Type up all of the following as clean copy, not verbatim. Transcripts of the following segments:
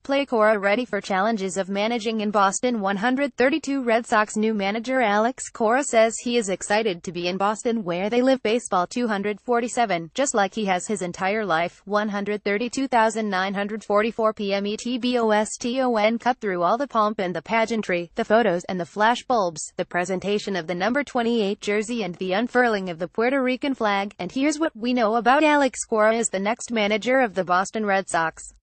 playCora ready for challenges of managing in Boston. 132 Red Sox new manager Alex Cora says he is excited to be in Boston where they live. Baseball 247, just like he has his entire life. 132,944 p.m. ETBOSTON. Cut through all the pomp and the pageantry, the photos and the flash bulbs, the presentation of the number 28 jersey and the unfurling of the Puerto Rican flag, and here's what we know about Alex Cora as the next manager of the Boston Red Sox.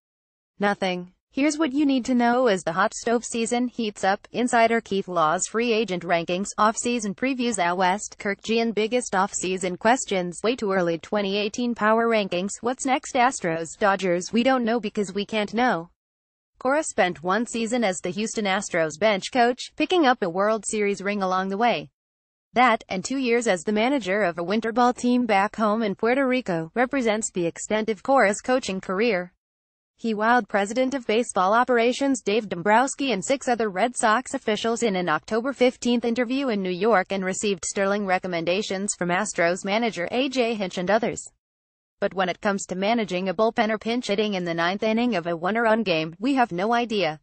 Nothing. Here's what you need to know as the hot stove season heats up. Insider Keith Law's free agent rankings, off-season previews. Out West, Kirk Gian biggest off-season questions. Way too early. 2018 power rankings. What's next? Astros, Dodgers. We don't know because we can't know. Cora spent one season as the Houston Astros bench coach, picking up a World Series ring along the way. That, and 2 years as the manager of a winter ball team back home in Puerto Rico, represents the extent of Cora's coaching career. He wowed President of Baseball Operations Dave Dombrowski and 6 other Red Sox officials in an October 15 interview in New York and received sterling recommendations from Astros manager A.J. Hinch and others. But when it comes to managing a bullpen or pinch hitting in the 9th inning of a one-run game, we have no idea.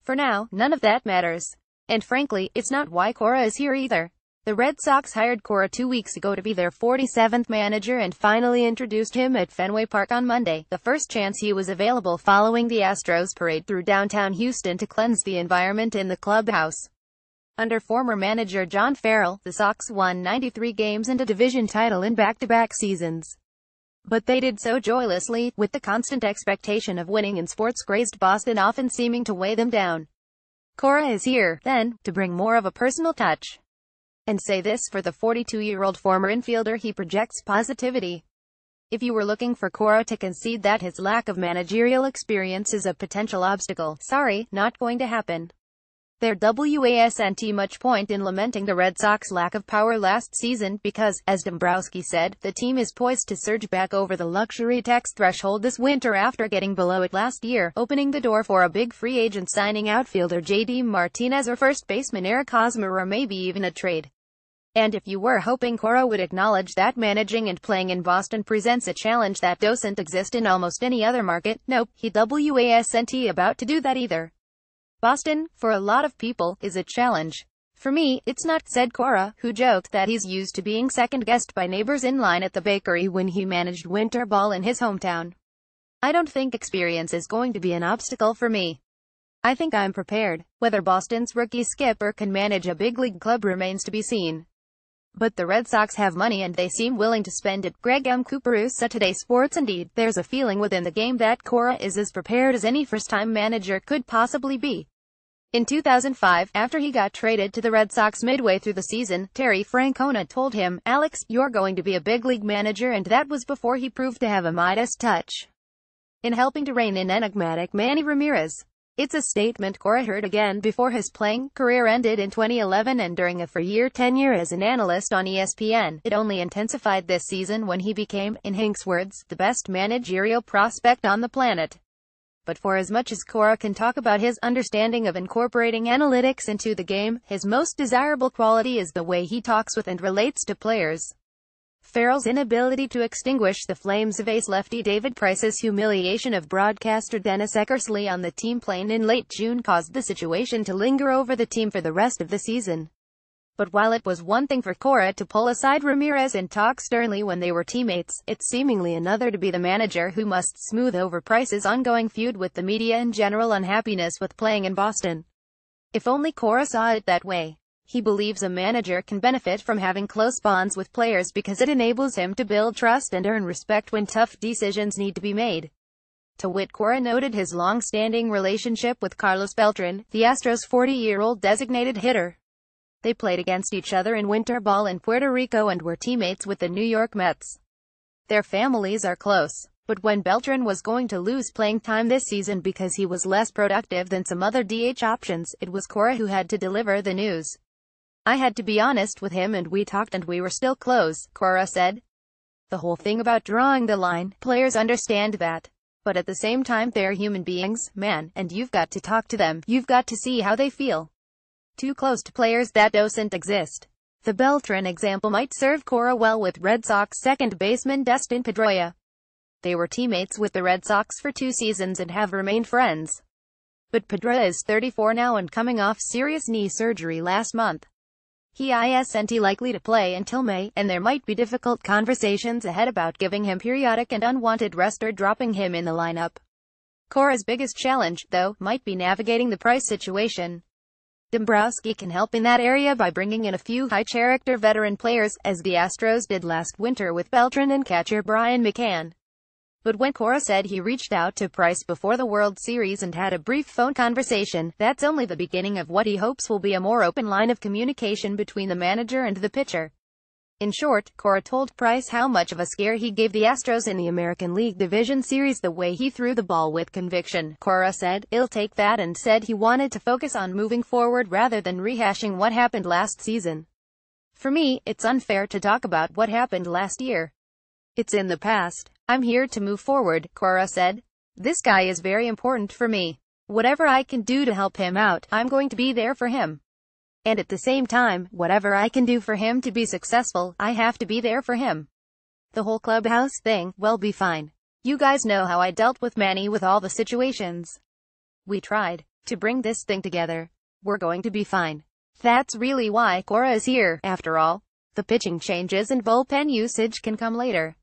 For now, none of that matters. And frankly, it's not why Cora is here either. The Red Sox hired Cora 2 weeks ago to be their 47th manager and finally introduced him at Fenway Park on Monday, the first chance he was available following the Astros parade through downtown Houston to cleanse the environment in the clubhouse. Under former manager John Farrell, the Sox won 93 games and a division title in back-to-back seasons. But they did so joylessly, with the constant expectation of winning in sports-crazed Boston often seeming to weigh them down. Cora is here, then, to bring more of a personal touch. And say this for the 42-year-old former infielder, he projects positivity. If you were looking for Cora to concede that his lack of managerial experience is a potential obstacle, sorry, not going to happen. There wasn't much point in lamenting the Red Sox lack of power last season because, as Dombrowski said, the team is poised to surge back over the luxury tax threshold this winter after getting below it last year, opening the door for a big free agent signing outfielder J.D. Martinez or first baseman Eric Hosmer or maybe even a trade. And if you were hoping Cora would acknowledge that managing and playing in Boston presents a challenge that doesn't exist in almost any other market, nope, he wasn't about to do that either. Boston, for a lot of people, is a challenge. For me, it's not, said Cora, who joked that he's used to being second-guessed by neighbors in line at the bakery when he managed winter ball in his hometown. I don't think experience is going to be an obstacle for me. I think I'm prepared. Whether Boston's rookie skipper can manage a big-league club remains to be seen. But the Red Sox have money and they seem willing to spend it. Greg M. Cooperus said Today Sports. Indeed, there's a feeling within the game that Cora is as prepared as any first-time manager could possibly be. In 2005, after he got traded to the Red Sox midway through the season, Terry Francona told him, "Alex, you're going to be a big-league manager," and that was before he proved to have a Midas touch in helping to rein in enigmatic Manny Ramirez. It's a statement Cora heard again before his playing career ended in 2011 and during a four-year tenure as an analyst on ESPN. It only intensified this season when he became, in Hink's words, the best managerial prospect on the planet. But for as much as Cora can talk about his understanding of incorporating analytics into the game, his most desirable quality is the way he talks with and relates to players. Farrell's inability to extinguish the flames of ace lefty David Price's humiliation of broadcaster Dennis Eckersley on the team plane in late June caused the situation to linger over the team for the rest of the season. But while it was one thing for Cora to pull aside Ramirez and talk sternly when they were teammates, it's seemingly another to be the manager who must smooth over Price's ongoing feud with the media and general unhappiness with playing in Boston. If only Cora saw it that way. He believes a manager can benefit from having close bonds with players because it enables him to build trust and earn respect when tough decisions need to be made. To wit, Cora noted his long-standing relationship with Carlos Beltran, the Astros' 40-year-old designated hitter. They played against each other in winter ball in Puerto Rico and were teammates with the New York Mets. Their families are close. But when Beltran was going to lose playing time this season because he was less productive than some other DH options, it was Cora who had to deliver the news. "I had to be honest with him and we talked and we were still close," Cora said. The whole thing about drawing the line, players understand that. But at the same time they're human beings, man, and you've got to talk to them, you've got to see how they feel. Too close to players that doesn't exist. The Beltran example might serve Cora well with Red Sox second baseman Dustin Pedroia. They were teammates with the Red Sox for 2 seasons and have remained friends. But Pedro is 34 now and coming off serious knee surgery last month. He isn't likely to play until May, and there might be difficult conversations ahead about giving him periodic and unwanted rest or dropping him in the lineup. Cora's biggest challenge, though, might be navigating the price situation. Dombrowski can help in that area by bringing in a few high-character veteran players, as the Astros did last winter with Beltran and catcher Brian McCann. But when Cora said he reached out to Price before the World Series and had a brief phone conversation, that's only the beginning of what he hopes will be a more open line of communication between the manager and the pitcher. In short, Cora told Price how much of a scare he gave the Astros in the American League Division Series the way he threw the ball with conviction. Cora said, "I'll take that," and said he wanted to focus on moving forward rather than rehashing what happened last season. "For me, it's unfair to talk about what happened last year. It's in the past. I'm here to move forward," Cora said. "This guy is very important for me. Whatever I can do to help him out, I'm going to be there for him. And at the same time, whatever I can do for him to be successful, I have to be there for him. The whole clubhouse thing, will be fine. You guys know how I dealt with Manny with all the situations. We tried to bring this thing together. We're going to be fine." That's really why Cora is here, after all. The pitching changes and bullpen usage can come later.